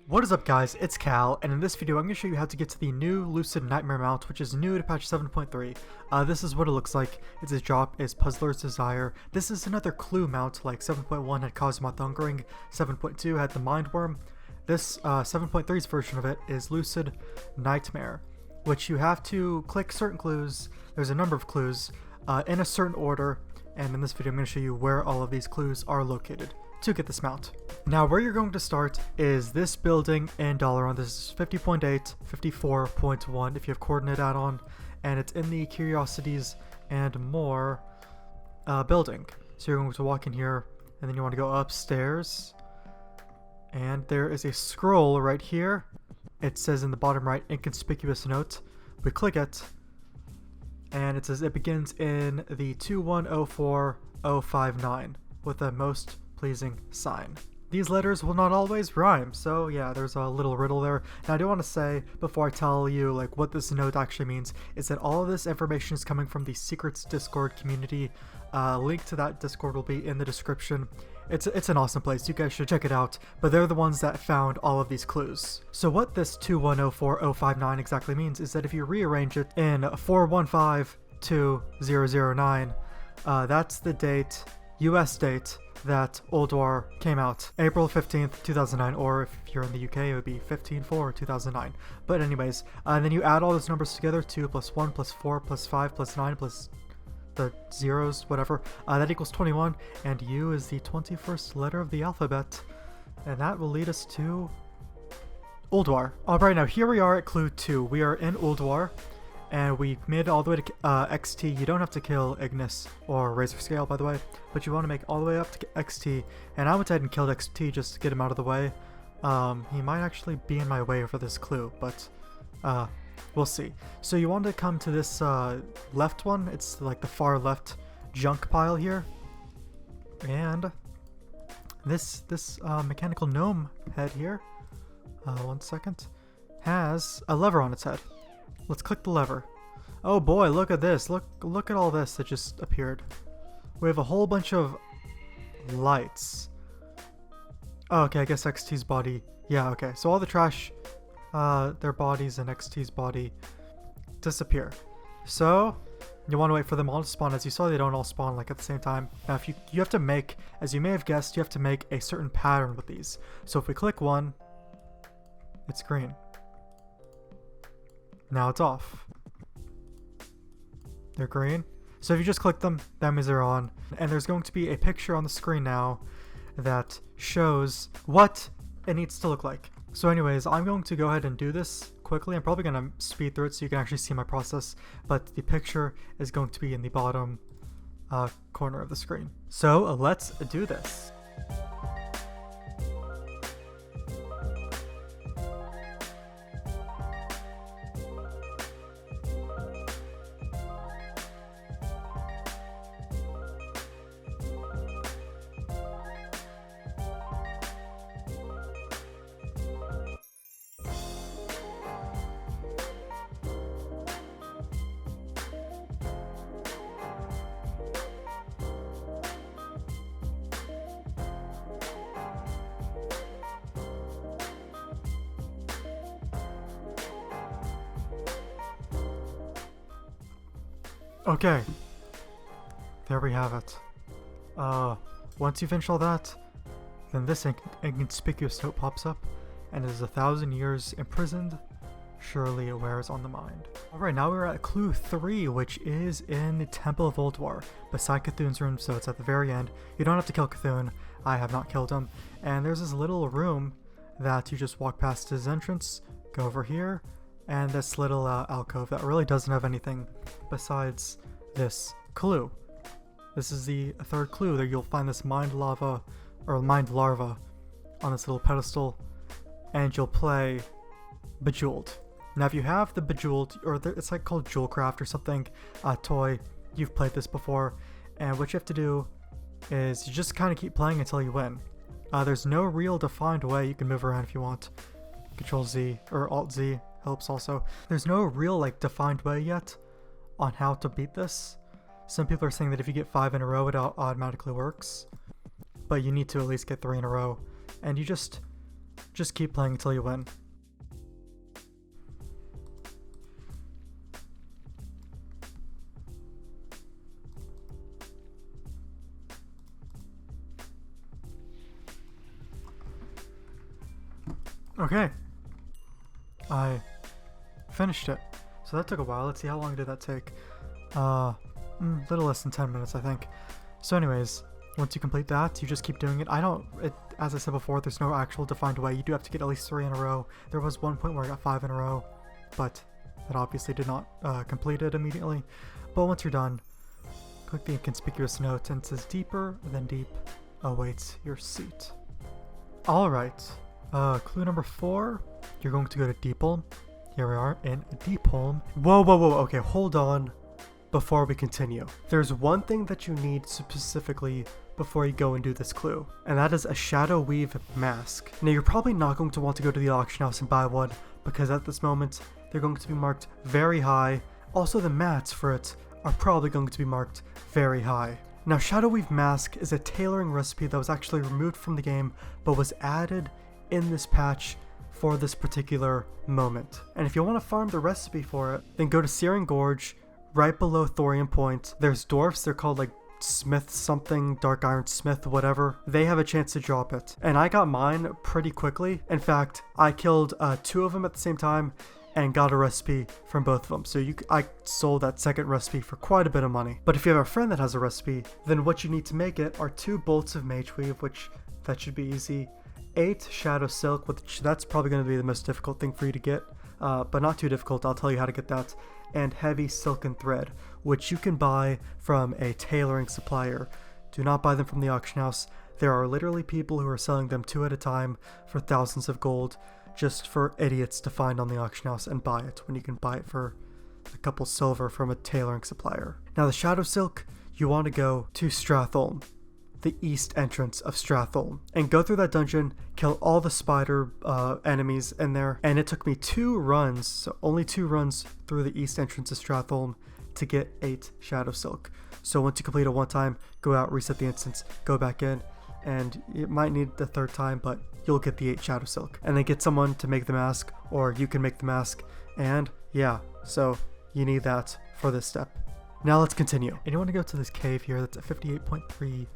What is up guys, it's Cal, and in this video I'm going to show you how to get to the new Lucid Nightmare mount, which is new to patch 7.3. This is what it looks like. Its drop is Puzzler's Desire. This is another clue mount, like 7.1 had Cosmoth Hungering, 7.2 had the Mindworm. This 7.3's version of it is Lucid Nightmare, which you have to click certain clues. There's a number of clues in a certain order, and in this video I'm going to show you where all of these clues are located to get this mount. Now where you're going to start is this building in Dalaran. This is 50.8, 54.1 if you have coordinate add-on, and it's in the Curiosities and More building. So you're going to walk in here, and then you want to go upstairs, and there is a scroll right here. It says in the bottom right, inconspicuous note. We click it, and it says it begins in the 2104059 with the most pleasing sign. These letters will not always rhyme, so yeah, there's a little riddle there. Now I do want to say, before I tell you like what this note actually means, is that all of this information is coming from the Secrets Discord community. Link to that Discord will be in the description. It's an awesome place, you guys should check it out, but they're the ones that found all of these clues. So what this 2104059 exactly means is that if you rearrange it in 4152009, that's the date, US date, that Old War came out, April 15th, 2009, or if you're in the UK, it would be 15/4/2009. But anyways, then you add all those numbers together, 2 plus 1 plus 4 plus 5 plus 9 plus the zeros, whatever, that equals 21, and U is the 21st letter of the alphabet, and that will lead us to Ulduar. Alright, now here we are at clue 2. We are in Ulduar, and we made it all the way to XT. You don't have to kill Ignis or Razor Scale, by the way, but you want to make all the way up to XT, and I went ahead and killed XT just to get him out of the way. He might actually be in my way for this clue, but we'll see. So you want to come to this left one. It's like the far left junk pile here, and this mechanical gnome head here, one second, has a lever on its head. Let's click the lever. Oh boy, look at this. Look at all this that just appeared. We have a whole bunch of lights. Oh, okay, I guess XT's body. Yeah, okay. So all the trash, their bodies and XT's body disappear. So you want to wait for them all to spawn. As you saw, they don't all spawn like at the same time. Now if you have to make, as you may have guessed, you have to make a certain pattern with these. So if we click one, it's green. Now it's off. They're green. So if you just click them, that means they're on. And there's going to be a picture on the screen now that shows what it needs to look like. So anyways, I'm going to go ahead and do this quickly. I'm probably going to speed through it so you can actually see my process. But the picture is going to be in the bottom corner of the screen. So let's do this. Okay, there we have it. Once you finish all that, then this inconspicuous note pops up, and it is 1,000 years imprisoned. Surely it wears on the mind. Alright, now we're at clue 3, which is in the Temple of Ulduar, beside Cthulhu's room, so it's at the very end. You don't have to kill Cthulhu. I have not killed him. And there's this little room that you just walk past his entrance, go over here, and this little alcove that really doesn't have anything besides this clue. This is the third clue. There you'll find this mind larva on this little pedestal, and you'll play Bejeweled. Now if you have the Bejeweled, or it's like called Jewelcraft or something, toy, you've played this before, and what you have to do is you just kind of keep playing until you win. There's no real defined way. You can move around if you want. Control Z or Alt Z helps also. There's no real like defined way yet on how to beat this. Some people are saying that if you get 5 in a row, it automatically works, but you need to at least get 3 in a row, and you just just keep playing until you win. Okay, I finished it. So that took a while. Let's see, how long did that take? Little less than 10 minutes, I think. So anyways, once you complete that, you just keep doing it. As I said before, there's no actual defined way. You do have to get at least 3 in a row. There was one point where I got 5 in a row, but that obviously did not complete it immediately. But once you're done, click the inconspicuous note, and it says deeper than deep awaits your seat. Alright. Clue number 4, you're going to go to Deepholm. Here we are in Deepholm. Whoa, okay, hold on before we continue. There's one thing that you need specifically before you go and do this clue, and that is a Shadow Weave mask. Now, you're probably not going to want to go to the auction house and buy one, because at this moment, they're going to be marked very high. Also, the mats for it are probably going to be marked very high. Now, Shadow Weave mask is a tailoring recipe that was actually removed from the game, but was added in this patch for this particular moment. And if you want to farm the recipe for it, then go to Searing Gorge, right below Thorium Point. There's dwarfs, they're called like Smith something, Dark Iron Smith, whatever. They have a chance to drop it. And I got mine pretty quickly. In fact, I killed 2 of them at the same time and got a recipe from both of them. So I sold that second recipe for quite a bit of money. But if you have a friend that has a recipe, then what you need to make it are 2 bolts of Mage Weave, which that should be easy. 8 Shadow Silk, which that's probably going to be the most difficult thing for you to get, but not too difficult. I'll tell you how to get that. And Heavy Silken Thread, which you can buy from a tailoring supplier. Do not buy them from the auction house. There are literally people who are selling them 2 at a time for thousands of gold, just for idiots to find on the auction house and buy it, when you can buy it for a couple silver from a tailoring supplier. Now, the Shadow Silk, you want to go to Stratholme, the east entrance of Stratholme, and go through that dungeon, kill all the spider enemies in there. And it took me 2 runs, so only 2 runs through the east entrance of Stratholme to get 8 Shadow Silk. So once you complete it one time, go out, reset the instance, go back in, and it might need the 3rd time, but you'll get the 8 Shadow Silk. And then get someone to make the mask, or you can make the mask, and yeah, so you need that for this step. Now let's continue. And you want to go to this cave here that's at 58.3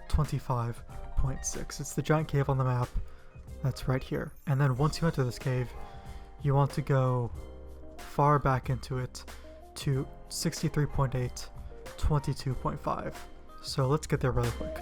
25.6. It's the giant cave on the map that's right here. And then once you enter this cave, you want to go far back into it to 63.8, 22.5. So let's get there really quick.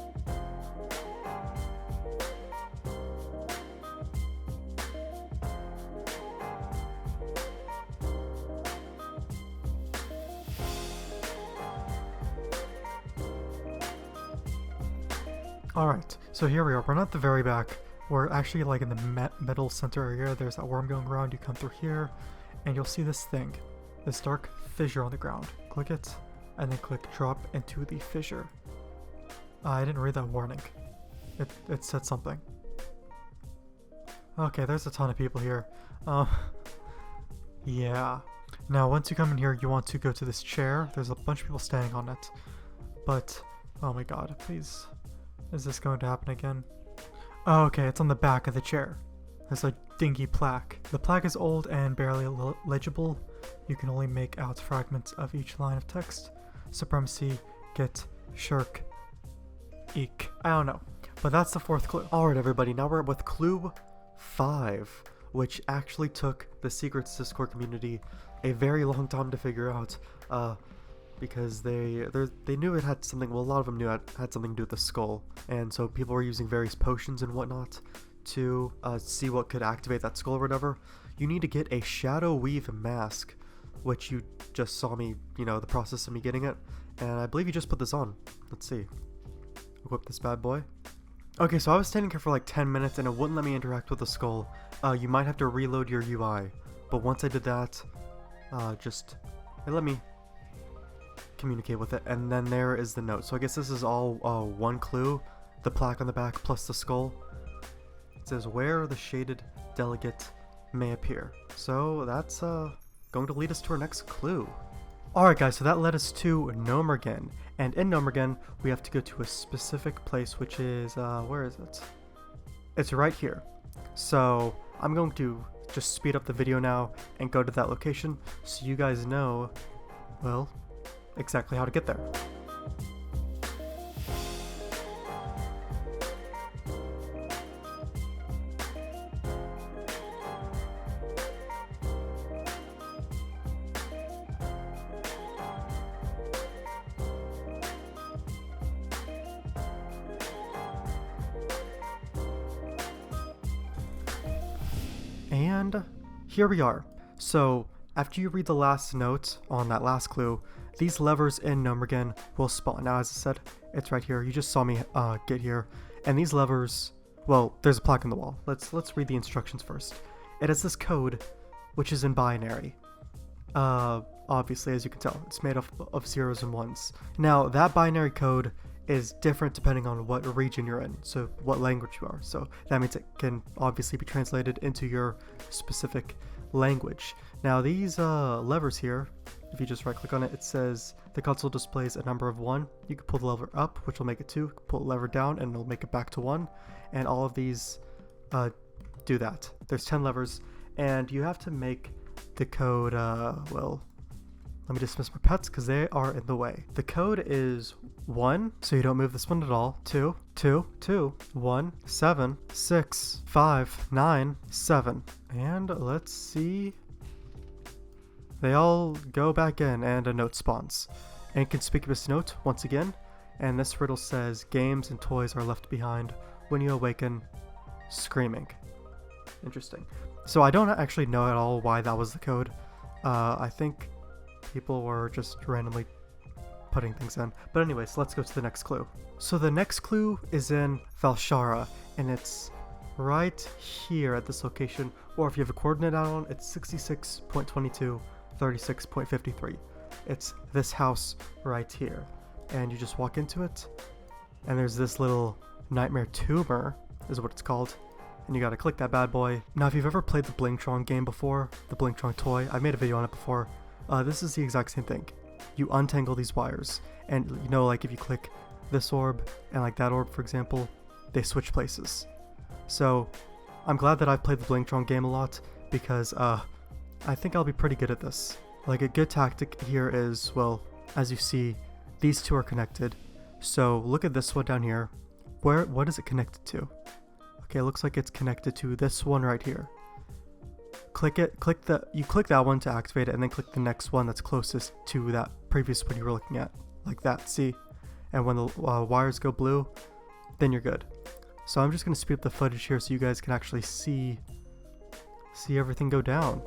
Alright, so here we are. We're not at the very back. We're actually like in the middle center area. There's that worm going around. You come through here, and you'll see this thing. This dark fissure on the ground. Click it, and then click drop into the fissure. I didn't read that warning. It said something. Okay, there's a ton of people here. Yeah. Now, once you come in here, you want to go to this chair. There's a bunch of people standing on it. But, oh my god, please. Is this going to happen again? Oh, okay, it's on the back of the chair. There's a dingy plaque. The plaque is old and barely legible. You can only make out fragments of each line of text. Supremacy, get, shirk, eek. I don't know. But that's the 4th clue. Alright everybody, now we're with clue 5, which actually took the Secrets Discord community a very long time to figure out. Because they knew it had something, well, a lot of them knew it had something to do with the skull, and so people were using various potions and whatnot to see what could activate that skull or whatever. You need to get a Shadow Weave mask, which you just saw me, the process of me getting it, and I believe you just put this on. Let's see. Equip this bad boy. Okay, so I was standing here for like 10 minutes and it wouldn't let me interact with the skull. You might have to reload your UI, but once I did that, it let me communicate with it, and then there is the note. So I guess this is all one clue, the plaque on the back plus the skull. It says where the shaded delegate may appear. So that's going to lead us to our next clue. Alright guys, so that led us to Gnomergen, and in Gnomergen we have to go to a specific place, which is where is it? It's right here. So I'm going to just speed up the video now and go to that location so you guys know, well, exactly how to get there. And here we are. So after you read the last note on that last clue, these levers in Gnomergen will spawn. Now, as I said, it's right here. You just saw me get here. And these levers, well, there's a plaque on the wall. Let's read the instructions first. It has this code, which is in binary. Obviously, as you can tell, it's made of zeros and ones. Now, that binary code is different depending on what region you're in, so what language you are. So that means it can obviously be translated into your specific language. Now these levers here, if you just right click on it, it says the console displays a number of 1. You can pull the lever up, which will make it 2, pull the lever down and it'll make it back to 1, and all of these do that. There's 10 levers, and you have to make the code, well, let me dismiss my pets because they are in the way. The code is 1, so you don't move this one at all. 2, 2, 2, 1, 7, 6, 5, 9, 7. And let's see. They all go back in and a note spawns. Inconspicuous note once again. And this riddle says, games and toys are left behind when you awaken screaming. Interesting. So I don't actually know at all why that was the code. I think people were just randomly putting things in. But anyways, let's go to the next clue. So the next clue is in Valshara, and it's right here at this location, or if you have a coordinate on, it's 66.22, 36.53. It's this house right here. And you just walk into it, and there's this little nightmare tumor, is what it's called. And you gotta click that bad boy. Now, if you've ever played the Blingtron game before, the Blingtron toy, I've made a video on it before. This is the exact same thing. You untangle these wires, and you know, like if you click this orb and like that orb, for example, they switch places. So I'm glad that I've played the Blingtron game a lot, because I think I'll be pretty good at this. Like, a good tactic here is, well, as you see, these two are connected. So look at this one down here. What is it connected to? Okay, it looks like it's connected to this one right here. You click that one to activate it, and then click the next one that's closest to that previous one you were looking at, like that, see? And when the wires go blue, then you're good. So I'm just going to speed up the footage here so you guys can actually see everything go down.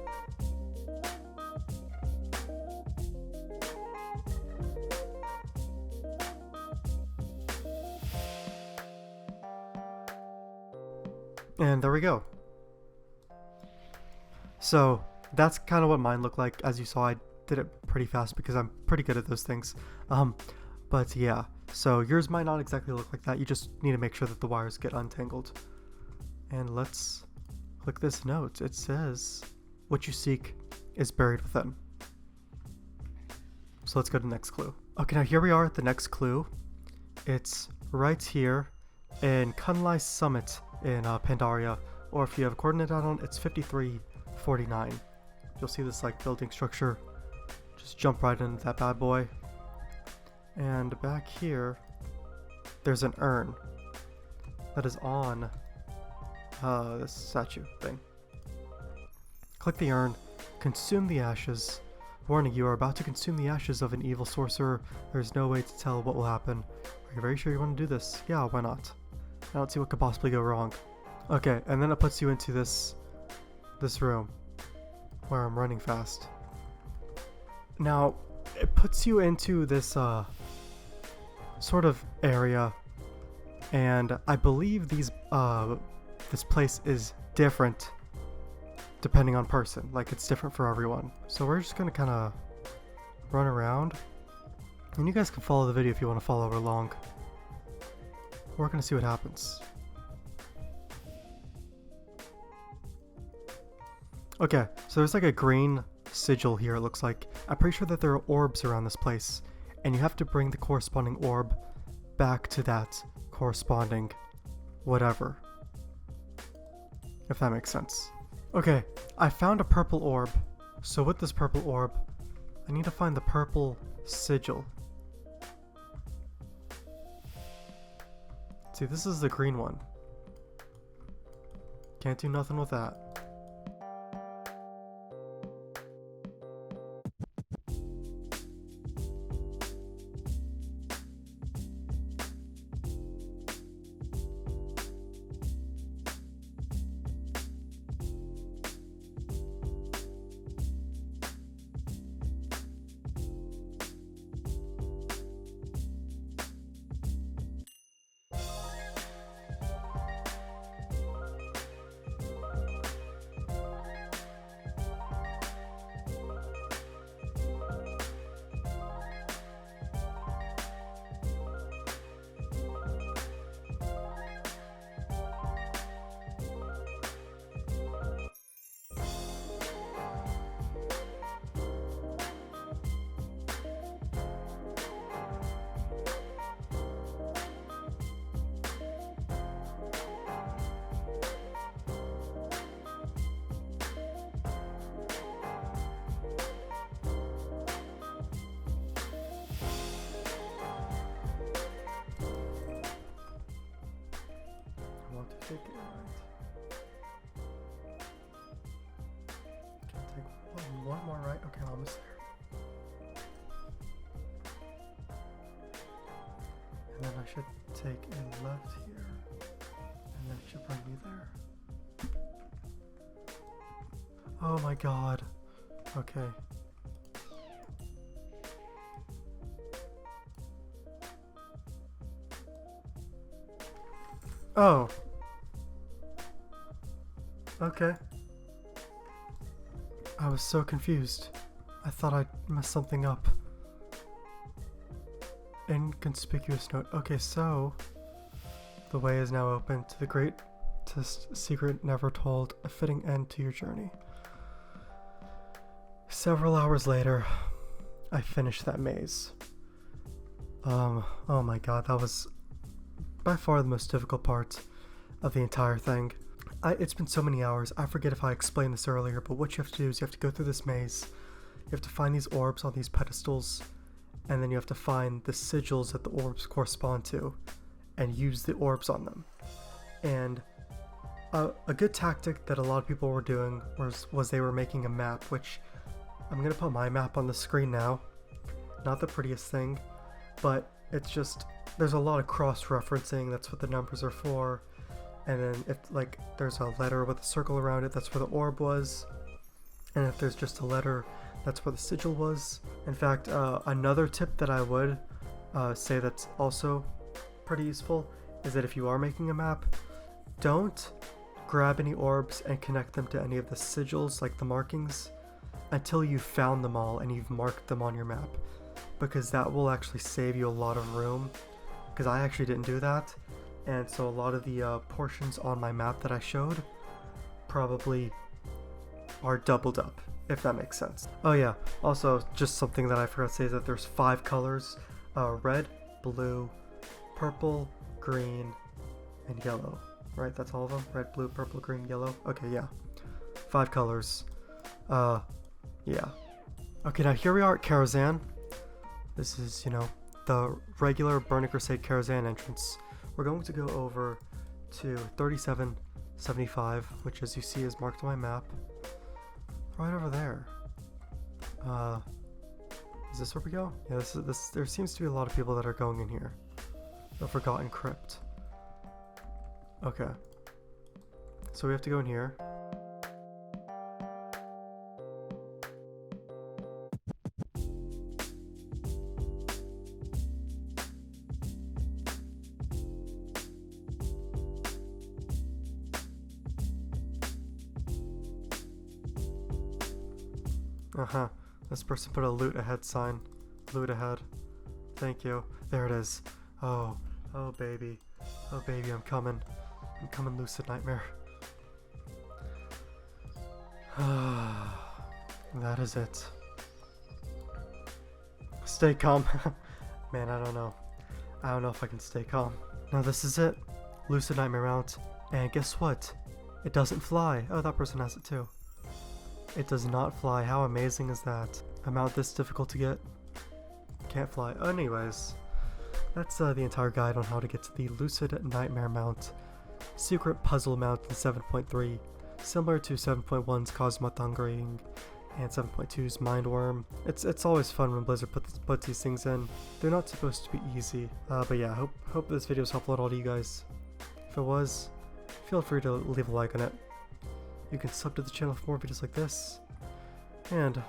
And there we go. So that's kind of what mine looked like. As you saw, I did it pretty fast because I'm pretty good at those things. But yeah, so yours might not exactly look like that. You just need to make sure that the wires get untangled. And let's click this note. It says, what you seek is buried within. So let's go to the next clue. Okay, now here we are at the next clue. It's right here in Kunlai Summit in Pandaria, or if you have a coordinate on, it's 5349. You'll see this like building structure. Just jump right into that bad boy. And back here, there's an urn that is on this statue thing. Click the urn, consume the ashes. Warning, you are about to consume the ashes of an evil sorcerer. There's no way to tell what will happen. Are you very sure you want to do this? Yeah, why not? I don't see what could possibly go wrong. Okay, and then it puts you into this room where I'm running fast. Now, it puts you into this sort of area, and I believe this place is different depending on person. Like, it's different for everyone. So we're just gonna kind of run around, and you guys can follow the video if you want to follow along. We're gonna see what happens. Okay, so there's like a green sigil here, it looks like. I'm pretty sure that there are orbs around this place, and you have to bring the corresponding orb back to that corresponding whatever. if that makes sense. Okay, I found a purple orb. So with this purple orb, I need to find the purple sigil. See, this is the green one. Can't do nothing with that. Take it right. Can take one more right. Okay, almost there. And then I should take a left here, and that should bring me there. Oh my god. Okay. Oh. Okay. I was so confused. I thought I'd messed something up. Inconspicuous note. Okay, so the way is now open to the greatest secret never told, a fitting end to your journey. Several hours later, I finished that maze. Oh my god, that was by far the most difficult part of the entire thing. It's been so many hours, I forget if I explained this earlier, but what you have to do is you have to go through this maze, you have to find these orbs on these pedestals, and then you have to find the sigils that the orbs correspond to, and use the orbs on them. And a good tactic that a lot of people were doing was they were making a map, which I'm going to put my map on the screen now. Not the prettiest thing, but it's just, there's a lot of cross-referencing, that's what the numbers are for. And then if like there's a letter with a circle around it, that's where the orb was. And if there's just a letter, that's where the sigil was. In fact, another tip that I would say that's also pretty useful is that if you are making a map, don't grab any orbs and connect them to any of the sigils, like the markings, until you've found them all and you've marked them on your map. Because that will actually save you a lot of room. Because I actually didn't do that. And so a lot of the portions on my map that I showed probably are doubled up, if that makes sense. Oh yeah, also just something that I forgot to say is that there's 5 colors, red, blue, purple, green, and yellow, right? That's all of them? Red, blue, purple, green, yellow? Okay, yeah. 5 colors. Yeah. Okay, now here we are at Karazhan. This is, you know, the regular Burning Crusade Karazhan entrance. We're going to go over to 3775, which as you see is marked on my map. Right over there. Is this where we go? Yeah, this. There seems to be a lot of people that are going in here. The Forgotten Crypt. Okay. So we have to go in here. Uh-huh. This person put a loot ahead sign. Loot ahead. Thank you. There it is. Oh. Oh, baby. Oh, baby, I'm coming. I'm coming, Lucid Nightmare. That is it. Stay calm. Man, I don't know. I don't know if I can stay calm. Now, this is it. Lucid Nightmare out. And guess what? It doesn't fly. Oh, that person has it too. It does not fly. How amazing is that? A mount this difficult to get? Can't fly. Anyways, that's the entire guide on how to get to the Lucid Nightmare mount. Secret puzzle mount in 7.3. Similar to 7.1's Cosmo Thungering and 7.2's Mindworm. It's always fun when Blizzard puts these things in. They're not supposed to be easy. But yeah, hope this video was helpful at all to you guys. If it was, feel free to leave a like on it. You can sub to the channel for more videos like this. And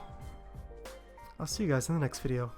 I'll see you guys in the next video.